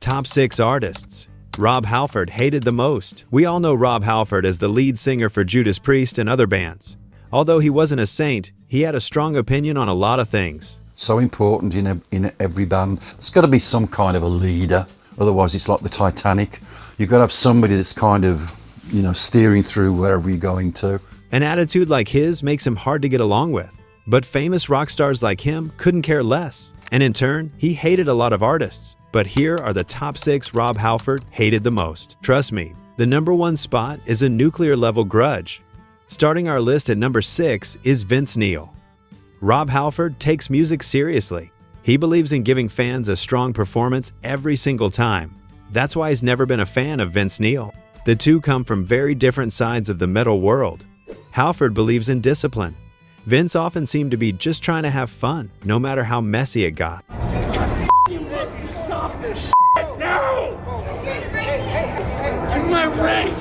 Top 6 artists. Rob Halford hated the most. We all know Rob Halford as the lead singer for Judas Priest and other bands. Although he wasn't a saint, he had a strong opinion on a lot of things. So important in every band. There's got to be some kind of a leader. Otherwise, it's like the Titanic. You've got to have somebody that's kind of, steering through wherever you're going to. An attitude like his makes him hard to get along with. But famous rock stars like him couldn't care less. And in turn, he hated a lot of artists. But here are the top 6 Rob Halford hated the most. Trust me, the number 1 spot is a nuclear-level grudge. Starting our list at number 6 is Vince Neil. Rob Halford takes music seriously. He believes in giving fans a strong performance every single time. That's why he's never been a fan of Vince Neil. The two come from very different sides of the metal world. Halford believes in discipline. Vince often seemed to be just trying to have fun, no matter how messy it got. Stop this shit now! Give my ring!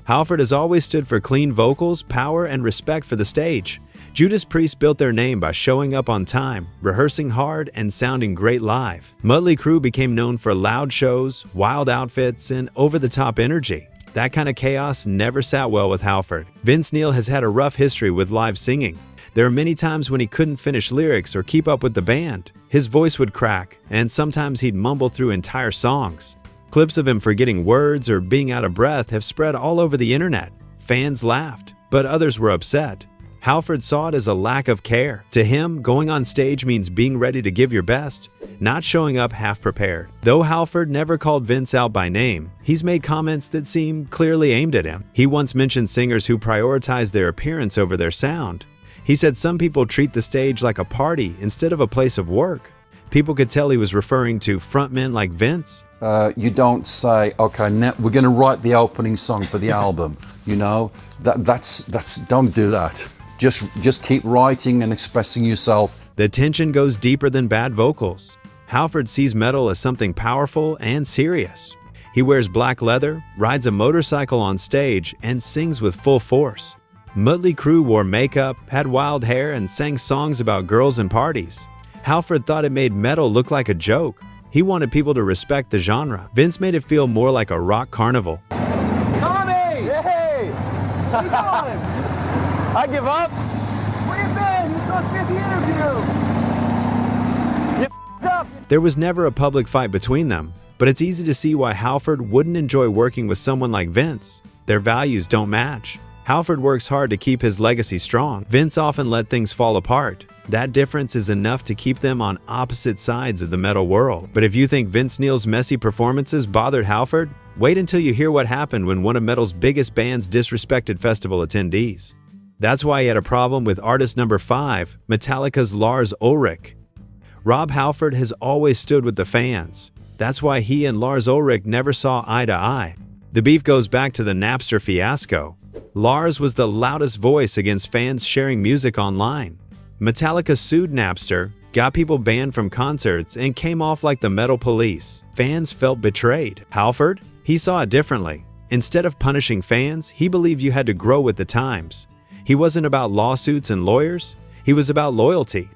Halford has always stood for clean vocals, power, and respect for the stage. Judas Priest built their name by showing up on time, rehearsing hard, and sounding great live. Mötley Crüe became known for loud shows, wild outfits, and over-the-top energy. That kind of chaos never sat well with Halford. Vince Neil has had a rough history with live singing. There are many times when he couldn't finish lyrics or keep up with the band. His voice would crack, and sometimes he'd mumble through entire songs. Clips of him forgetting words or being out of breath have spread all over the internet. Fans laughed, but others were upset. Halford saw it as a lack of care. To him, going on stage means being ready to give your best, not showing up half prepared. Though Halford never called Vince out by name, he's made comments that seem clearly aimed at him. He once mentioned singers who prioritize their appearance over their sound. He said some people treat the stage like a party instead of a place of work. People could tell he was referring to frontmen like Vince. You don't say, okay, now we're going to write the opening song for the album. That's don't do that. Just keep writing and expressing yourself. The tension goes deeper than bad vocals. Halford sees metal as something powerful and serious. He wears black leather, rides a motorcycle on stage, and sings with full force. Mötley Crüe wore makeup, had wild hair, and sang songs about girls and parties. Halford thought it made metal look like a joke. He wanted people to respect the genre. Vince made it feel more like a rock carnival. Tommy! Hey! What are you doing? I give up. Where you been? You're supposed to be at the interview. You f***ed up. There was never a public fight between them, but it's easy to see why Halford wouldn't enjoy working with someone like Vince. Their values don't match. Halford works hard to keep his legacy strong. Vince often let things fall apart. That difference is enough to keep them on opposite sides of the metal world. But if you think Vince Neil's messy performances bothered Halford, wait until you hear what happened when one of metal's biggest bands disrespected festival attendees. That's why he had a problem with artist number 5, Metallica's Lars Ulrich. Rob Halford has always stood with the fans. That's why he and Lars Ulrich never saw eye to eye. The beef goes back to the Napster fiasco. Lars was the loudest voice against fans sharing music online. Metallica sued Napster, got people banned from concerts, and came off like the metal police. Fans felt betrayed. Halford? He saw it differently. Instead of punishing fans, he believed you had to grow with the times. He wasn't about lawsuits and lawyers. He was about loyalty.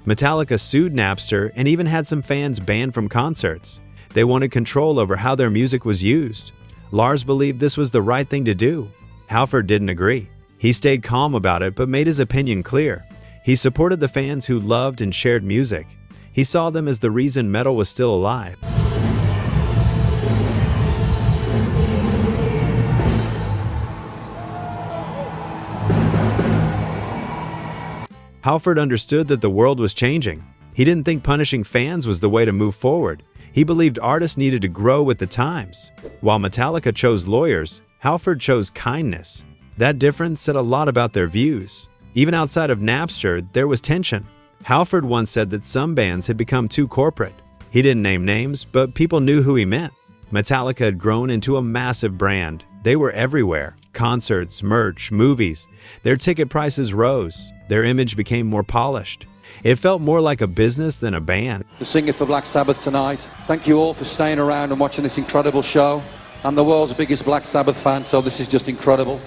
Metallica sued Napster and even had some fans banned from concerts. They wanted control over how their music was used. Lars believed this was the right thing to do. Halford didn't agree. He stayed calm about it but made his opinion clear. He supported the fans who loved and shared music. He saw them as the reason metal was still alive. Halford understood that the world was changing. He didn't think punishing fans was the way to move forward. He believed artists needed to grow with the times. While Metallica chose lawyers, Halford chose kindness. That difference said a lot about their views. Even outside of Napster, there was tension. Halford once said that some bands had become too corporate. He didn't name names, but people knew who he meant. Metallica had grown into a massive brand. They were everywhere. Concerts, merch, movies. Their ticket prices rose. Their image became more polished. It felt more like a business than a band. The singer for Black Sabbath tonight. Thank you all for staying around and watching this incredible show. I'm the world's biggest Black Sabbath fan, so this is just incredible.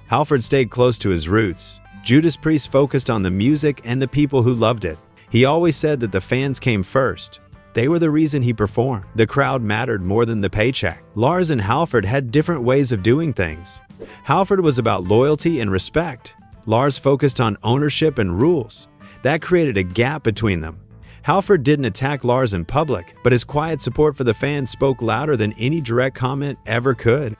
Halford stayed close to his roots. Judas Priest focused on the music and the people who loved it. He always said that the fans came first. They were the reason he performed. The crowd mattered more than the paycheck. Lars and Halford had different ways of doing things. Halford was about loyalty and respect. Lars focused on ownership and rules. That created a gap between them. Halford didn't attack Lars in public, but his quiet support for the fans spoke louder than any direct comment ever could.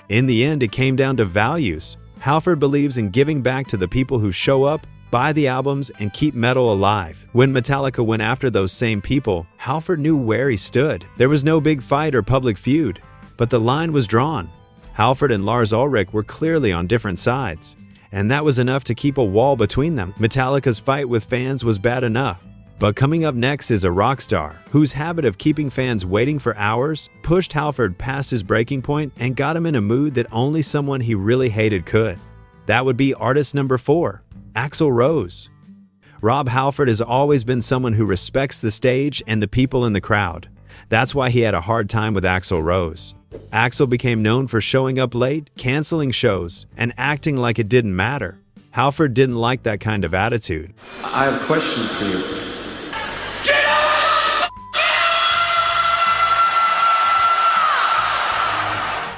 In the end, it came down to values. Halford believes in giving back to the people who show up, buy the albums, and keep metal alive. When Metallica went after those same people, Halford knew where he stood. There was no big fight or public feud, but the line was drawn. Halford and Lars Ulrich were clearly on different sides, and that was enough to keep a wall between them. Metallica's fight with fans was bad enough. But coming up next is a rock star whose habit of keeping fans waiting for hours pushed Halford past his breaking point and got him in a mood that only someone he really hated could. That would be artist number 4, Axl Rose. Rob Halford has always been someone who respects the stage and the people in the crowd. That's why he had a hard time with Axl Rose. Axl became known for showing up late, canceling shows, and acting like it didn't matter. Halford didn't like that kind of attitude. I have a question for you.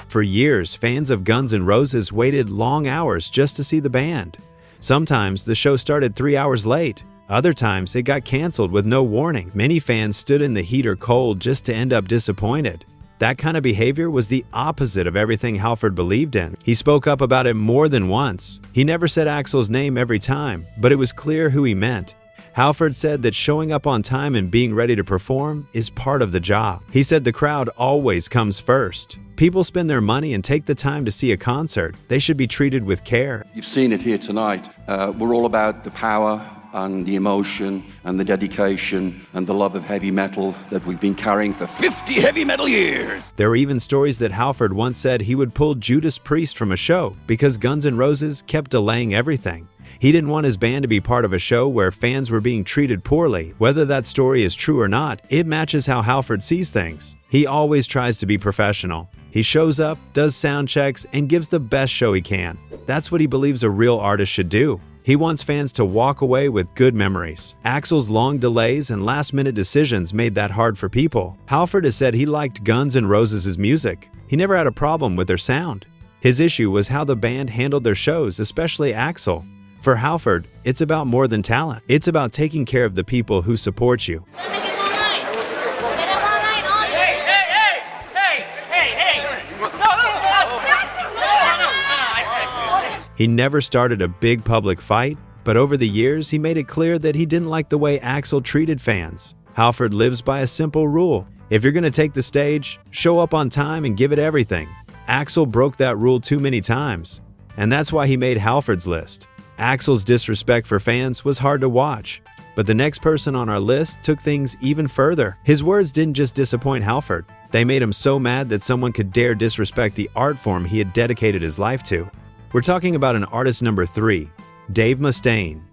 For years, fans of Guns N' Roses waited long hours just to see the band. Sometimes the show started 3 hours late. Other times it got canceled with no warning. Many fans stood in the heat or cold just to end up disappointed. That kind of behavior was the opposite of everything Halford believed in. He spoke up about it more than once. He never said Axl's name every time, but it was clear who he meant. Halford said that showing up on time and being ready to perform is part of the job. He said the crowd always comes first. People spend their money and take the time to see a concert. They should be treated with care. You've seen it here tonight. We're all about the power and the emotion and the dedication and the love of heavy metal that we've been carrying for 50 heavy metal years. There were even stories that Halford once said he would pull Judas Priest from a show because Guns N' Roses kept delaying everything. He didn't want his band to be part of a show where fans were being treated poorly. Whether that story is true or not, it matches how Halford sees things. He always tries to be professional. He shows up, does sound checks, and gives the best show he can. That's what he believes a real artist should do. He wants fans to walk away with good memories. Axl's long delays and last-minute decisions made that hard for people. Halford has said he liked Guns N' Roses' music. He never had a problem with their sound. His issue was how the band handled their shows, especially Axl. For Halford, it's about more than talent. It's about taking care of the people who support you. He never started a big public fight, but over the years he made it clear that he didn't like the way Axl treated fans. Halford lives by a simple rule. If you're going to take the stage, show up on time and give it everything. Axl broke that rule too many times, and that's why he made Halford's list. Axl's disrespect for fans was hard to watch, but the next person on our list took things even further. His words didn't just disappoint Halford. They made him so mad that someone could dare disrespect the art form he had dedicated his life to. We're talking about an artist number 3, Dave Mustaine.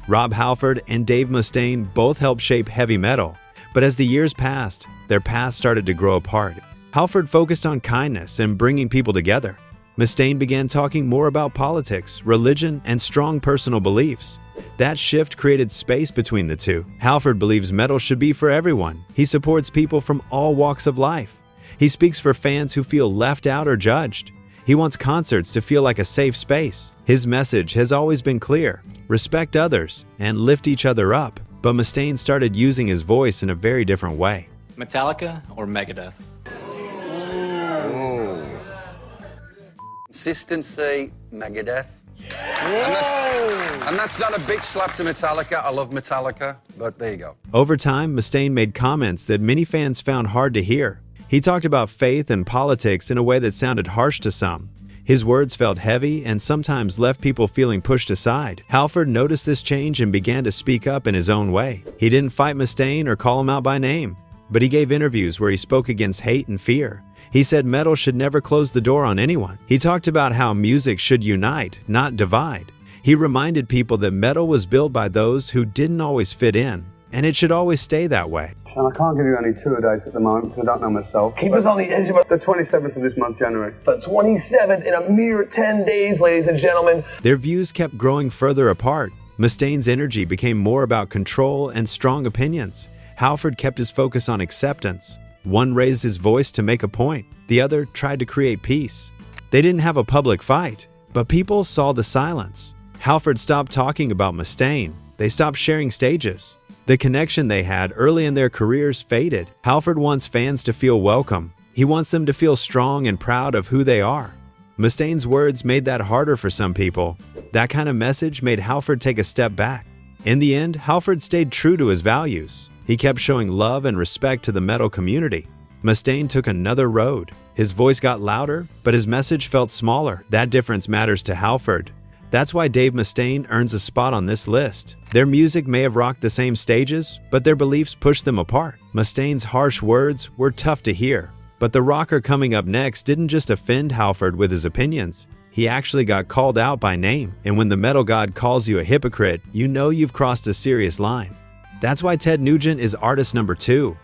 Rob Halford and Dave Mustaine both helped shape heavy metal, but as the years passed, their paths started to grow apart. Halford focused on kindness and bringing people together. Mustaine began talking more about politics, religion, and strong personal beliefs. That shift created space between the two. Halford believes metal should be for everyone. He supports people from all walks of life. He speaks for fans who feel left out or judged. He wants concerts to feel like a safe space. His message has always been clear: respect others and lift each other up. But Mustaine started using his voice in a very different way. Metallica or Megadeth? Consistency, Megadeth. And that's not a big slap to Metallica. I love Metallica, but there you go. Over time, Mustaine made comments that many fans found hard to hear. He talked about faith and politics in a way that sounded harsh to some. His words felt heavy and sometimes left people feeling pushed aside. Halford noticed this change and began to speak up in his own way. He didn't fight Mustaine or call him out by name, but he gave interviews where he spoke against hate and fear. He said metal should never close the door on anyone. He talked about how music should unite, not divide. He reminded people that metal was built by those who didn't always fit in, and it should always stay that way. And I can't give you any tour dates at the moment because I don't know myself. Keep us on the edge of it. The 27th of this month, January. The 27th in a mere 10 days, ladies and gentlemen. Their views kept growing further apart. Mustaine's energy became more about control and strong opinions. Halford kept his focus on acceptance. One raised his voice to make a point. The other tried to create peace. They didn't have a public fight, but people saw the silence. Halford stopped talking about Mustaine. They stopped sharing stages. The connection they had early in their careers faded. Halford wants fans to feel welcome. He wants them to feel strong and proud of who they are. Mustaine's words made that harder for some people. That kind of message made Halford take a step back. In the end, Halford stayed true to his values. He kept showing love and respect to the metal community. Mustaine took another road. His voice got louder, but his message felt smaller. That difference matters to Halford. That's why Dave Mustaine earns a spot on this list. Their music may have rocked the same stages, but their beliefs pushed them apart. Mustaine's harsh words were tough to hear, but the rocker coming up next didn't just offend Halford with his opinions. He actually got called out by name, and when the metal god calls you a hypocrite, you know you've crossed a serious line. That's why Ted Nugent is artist number 2.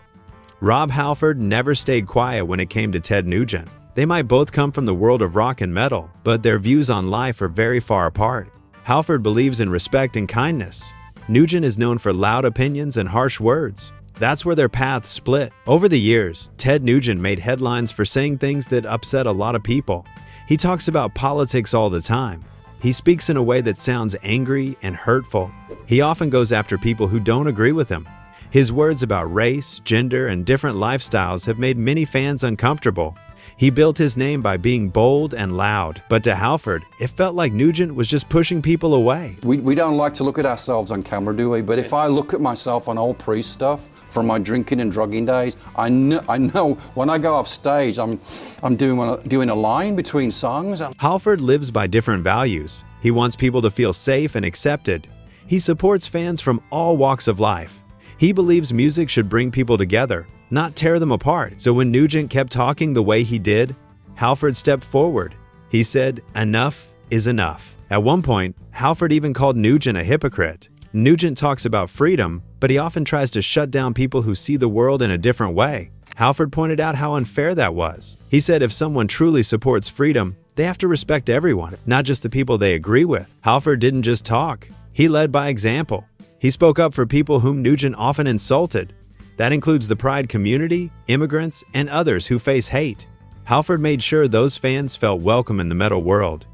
Rob Halford never stayed quiet when it came to Ted Nugent. They might both come from the world of rock and metal, but their views on life are very far apart. Halford believes in respect and kindness. Nugent is known for loud opinions and harsh words. That's where their paths split. Over the years, Ted Nugent made headlines for saying things that upset a lot of people. He talks about politics all the time. He speaks in a way that sounds angry and hurtful. He often goes after people who don't agree with him. His words about race, gender, and different lifestyles have made many fans uncomfortable. He built his name by being bold and loud, but to Halford, it felt like Nugent was just pushing people away. We don't like to look at ourselves on camera, do we? But if I look at myself on old Priest stuff from my drinking and drugging days, I know when I go off stage, I'm doing a line between songs. Halford lives by different values. He wants people to feel safe and accepted. He supports fans from all walks of life. He believes music should bring people together, not tear them apart. So when Nugent kept talking the way he did, Halford stepped forward. He said, "Enough is enough." At one point, Halford even called Nugent a hypocrite. Nugent talks about freedom, but he often tries to shut down people who see the world in a different way. Halford pointed out how unfair that was. He said if someone truly supports freedom, they have to respect everyone, not just the people they agree with. Halford didn't just talk. He led by example. He spoke up for people whom Nugent often insulted. That includes the Pride community, immigrants, and others who face hate. Halford made sure those fans felt welcome in the metal world.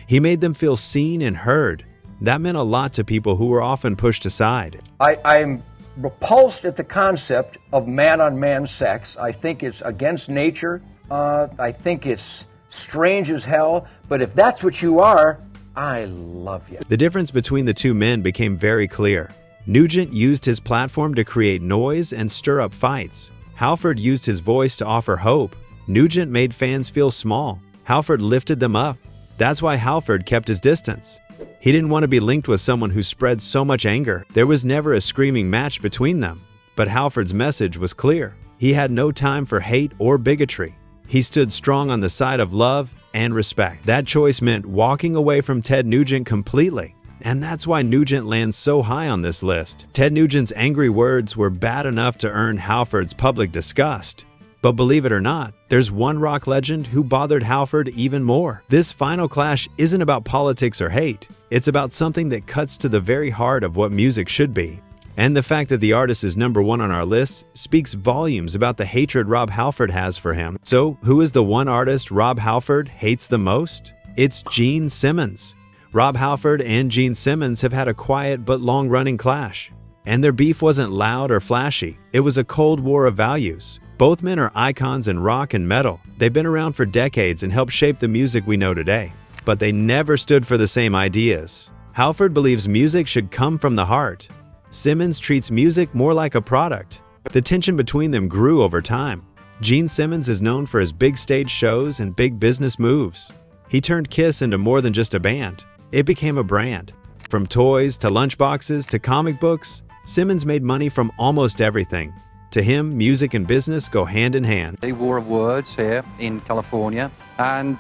He made them feel seen and heard. That meant a lot to people who were often pushed aside. I'm repulsed at the concept of man-on-man sex. I think it's against nature. I think it's strange as hell. But if that's what you are, I love you. The difference between the two men became very clear. Nugent used his platform to create noise and stir up fights. Halford used his voice to offer hope. Nugent made fans feel small. Halford lifted them up. That's why Halford kept his distance. He didn't want to be linked with someone who spread so much anger. There was never a screaming match between them. But Halford's message was clear. He had no time for hate or bigotry. He stood strong on the side of love and respect. That choice meant walking away from Ted Nugent completely. And that's why Nugent lands so high on this list. Ted Nugent's angry words were bad enough to earn Halford's public disgust. But believe it or not, there's one rock legend who bothered Halford even more. This final clash isn't about politics or hate. It's about something that cuts to the very heart of what music should be. And the fact that the artist is number 1 on our list speaks volumes about the hatred Rob Halford has for him. So, who is the one artist Rob Halford hates the most? It's Gene Simmons. Rob Halford and Gene Simmons have had a quiet but long-running clash. And their beef wasn't loud or flashy. It was a cold war of values. Both men are icons in rock and metal. They've been around for decades and helped shape the music we know today. But they never stood for the same ideas. Halford believes music should come from the heart. Simmons treats music more like a product. The tension between them grew over time. Gene Simmons is known for his big stage shows and big business moves. He turned Kiss into more than just a band. It became a brand. From toys to lunchboxes to comic books, Simmons made money from almost everything. To him, music and business go hand in hand. A war of words here in California, and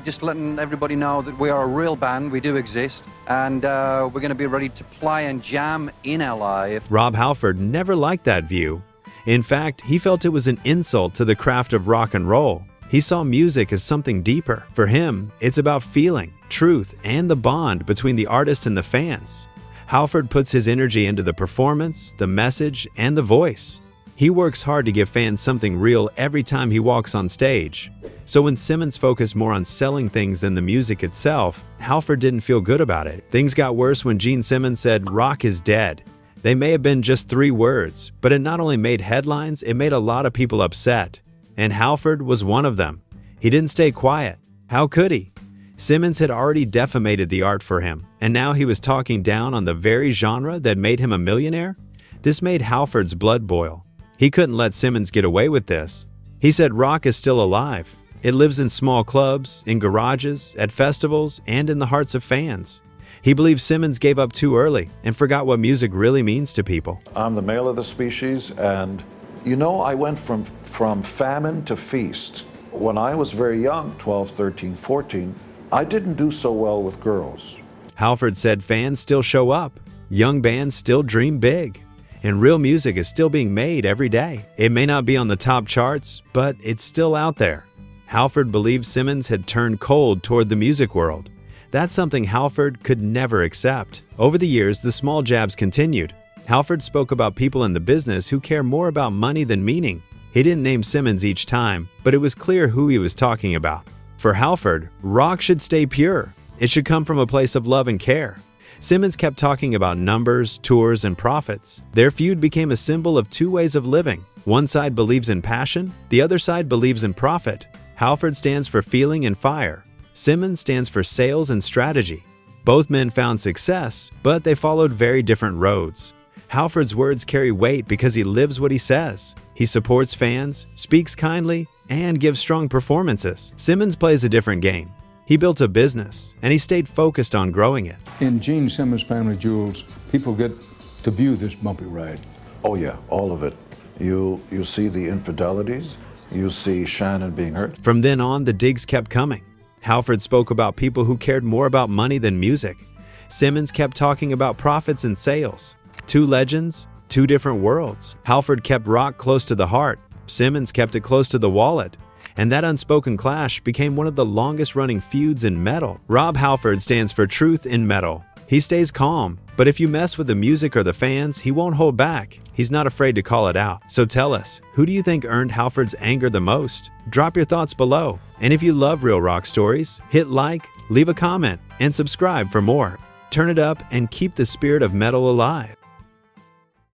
just letting everybody know that we are a real band, we do exist, and we're going to be ready to play and jam in LA. Rob Halford never liked that view. In fact, he felt it was an insult to the craft of rock and roll. He saw music as something deeper. For him, it's about feeling, truth, and the bond between the artist and the fans. Halford puts his energy into the performance, the message, and the voice. He works hard to give fans something real every time he walks on stage. So when Simmons focused more on selling things than the music itself, Halford didn't feel good about it. Things got worse when Gene Simmons said, "Rock is dead." They may have been just 3 words, but it not only made headlines, it made a lot of people upset. And Halford was one of them. He didn't stay quiet. How could he? Simmons had already defamated the art for him, and now he was talking down on the very genre that made him a millionaire? This made Halford's blood boil. He couldn't let Simmons get away with this. He said rock is still alive. It lives in small clubs, in garages, at festivals, and in the hearts of fans. He believes Simmons gave up too early and forgot what music really means to people. I'm the male of the species, and you know, I went from famine to feast. When I was very young, 12, 13, 14, I didn't do so well with girls. Halford said fans still show up. Young bands still dream big. And real music is still being made every day. It may not be on the top charts, but it's still out there. Halford believed Simmons had turned cold toward the music world. That's something Halford could never accept. Over the years, the small jabs continued. Halford spoke about people in the business who care more about money than meaning. He didn't name Simmons each time, but it was clear who he was talking about. For Halford, rock should stay pure. It should come from a place of love and care. Simmons kept talking about numbers, tours, and profits. Their feud became a symbol of 2 ways of living. One side believes in passion, the other side believes in profit. Halford stands for feeling and fire. Simmons stands for sales and strategy. Both men found success, but they followed very different roads. Halford's words carry weight because he lives what he says. He supports fans, speaks kindly, and gives strong performances. Simmons plays a different game. He built a business, and he stayed focused on growing it. In Gene Simmons' Family Jewels, people get to view this bumpy ride. Oh yeah, all of it. You see the infidelities, you see Shannon being hurt. From then on, the digs kept coming. Halford spoke about people who cared more about money than music. Simmons kept talking about profits and sales. 2 legends, 2 different worlds. Halford kept rock close to the heart. Simmons kept it close to the wallet. And that unspoken clash became one of the longest-running feuds in metal. Rob Halford stands for truth in metal. He stays calm, but if you mess with the music or the fans, he won't hold back. He's not afraid to call it out. So tell us, who do you think earned Halford's anger the most? Drop your thoughts below. And if you love real rock stories, hit like, leave a comment, and subscribe for more. Turn it up and keep the spirit of metal alive.